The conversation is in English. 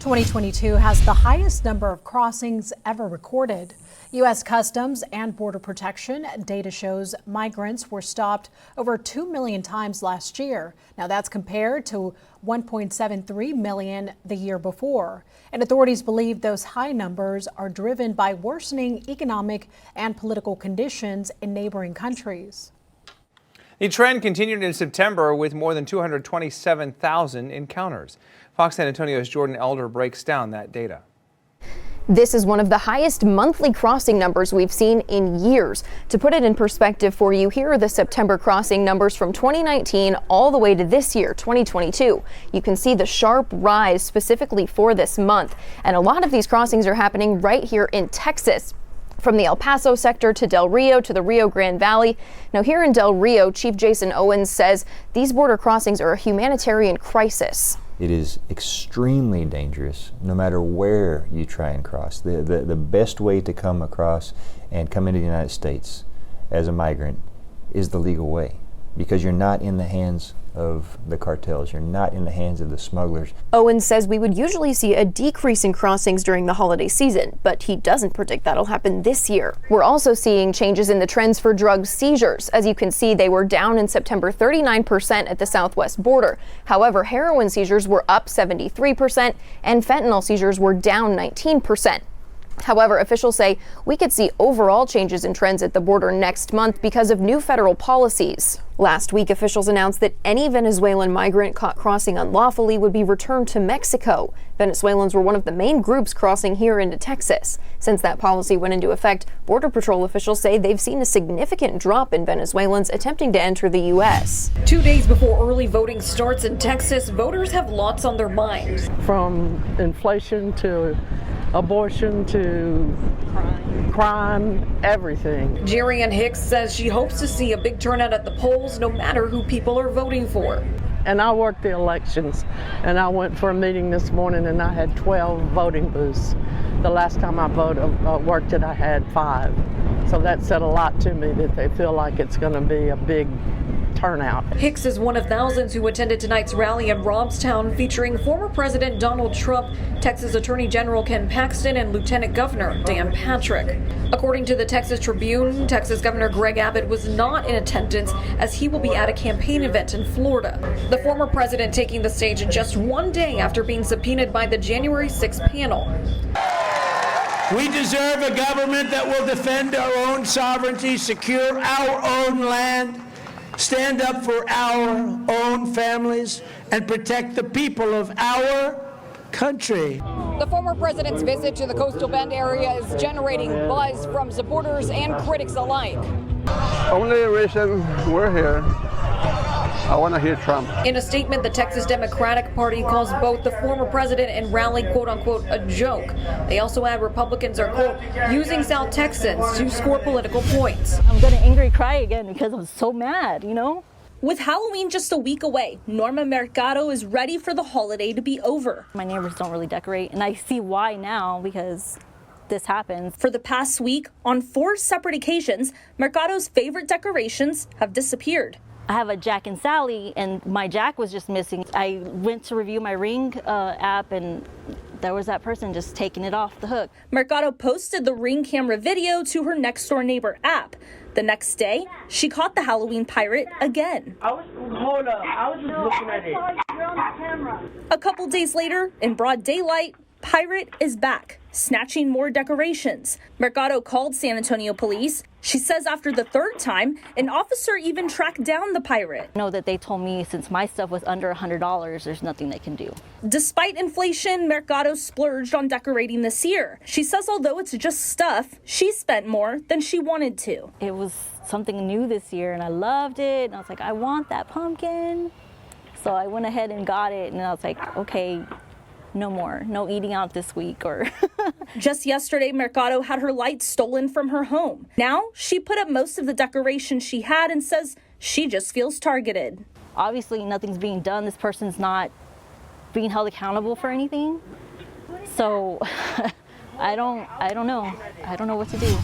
2022 has the highest number of crossings ever recorded. U.S. Customs and Border Protection data shows migrants were stopped over 2 million times last year. Now that's compared to 1.73 million the year before. And authorities believe those high numbers are driven by worsening economic and political conditions in neighboring countries. The trend continued in September with more than 227,000 encounters. Fox San Antonio's Jordan Elder breaks down that data. This is one of the highest monthly crossing numbers we've seen in years. To put it in perspective for you, here are the September crossing numbers from 2019 all the way to this year, 2022. You can see the sharp rise specifically for this month. And a lot of these crossings are happening right here in Texas. From the El Paso sector to Del Rio to the Rio Grande Valley. Now here in Del Rio, Chief Jason Owens says these border crossings are a humanitarian crisis. It is extremely dangerous no matter where you try and cross. The best way to come across and come into the United States as a migrant is the legal way, because you're not in the hands of the cartels. You're not in the hands of the smugglers. Owens says we would usually see a decrease in crossings during the holiday season, but he doesn't predict that'll happen this year. We're also seeing changes in the trends for drug seizures. As you can see, they were down in September 39% at the southwest border. However, heroin seizures were up 73% and fentanyl seizures were down 19%. However, officials say we could see overall changes in trends at the border next month because of new federal policies. Last week, officials announced that any Venezuelan migrant caught crossing unlawfully would be returned to Mexico. Venezuelans were one of the main groups crossing here into Texas. Since that policy went into effect, Border Patrol officials say they've seen a significant drop in Venezuelans attempting to enter the U.S. 2 days before early voting starts in Texas, voters have lots on their minds. From inflation to abortion to crime, everything. Jerrianne Hicks says she hopes to see a big turnout at the polls no matter who people are voting for. And I work the elections, and I went for a meeting this morning and I had 12 voting booths. The last time I worked it, I had 5. So that said a lot to me that they feel like it's going to be a big turnout. Hicks is one of thousands who attended tonight's rally in Robstown featuring former President Donald Trump, Texas Attorney General Ken Paxton, and Lieutenant Governor Dan Patrick. According to the Texas Tribune, Texas Governor Greg Abbott was not in attendance as he will be at a campaign event in Florida. The former president taking the stage just one day after being subpoenaed by the January 6th panel. We deserve a government that will defend our own sovereignty, secure our own land, stand up for our own families, and protect the people of our country. The former president's visit to the Coastal Bend area is generating buzz from supporters and critics alike. Only reason we're here, I want to hear Trump. In a statement, the Texas Democratic Party calls both the former president and rally, quote unquote, a joke. They also add Republicans are, quote, using South Texans to score political points. I'm going to angry cry again because I'm so mad, you know? With Halloween just a week away, Norma Mercado is ready for the holiday to be over. My neighbors don't really decorate, and I see why now because this happens. For the past week, on 4 separate occasions, Mercado's favorite decorations have disappeared. I have a Jack and Sally, and my Jack was just missing. I went to review my Ring app, and there was that person just taking it off the hook. Mercado posted the Ring camera video to her Next Door Neighbor app. The next day, she caught the Halloween pirate again. Hold up, I was just looking at it. A couple days later, in broad daylight, Pirate is back, snatching more decorations. Mercado called San Antonio police. She says after the 3rd time, an officer even tracked down the pirate. I know that they told me since my stuff was under $100, there's nothing they can do. Despite inflation, Mercado splurged on decorating this year. She says although it's just stuff, she spent more than she wanted to. It was something new this year, and I loved it. And I was like, I want that pumpkin. So I went ahead and got it, and I was like, okay, no more, no eating out this week or. Just yesterday, Mercado had her lights stolen from her home. Now she put up most of the decorations she had and says she just feels targeted. Obviously nothing's being done. This person's not being held accountable for anything. So I don't know. I don't know what to do.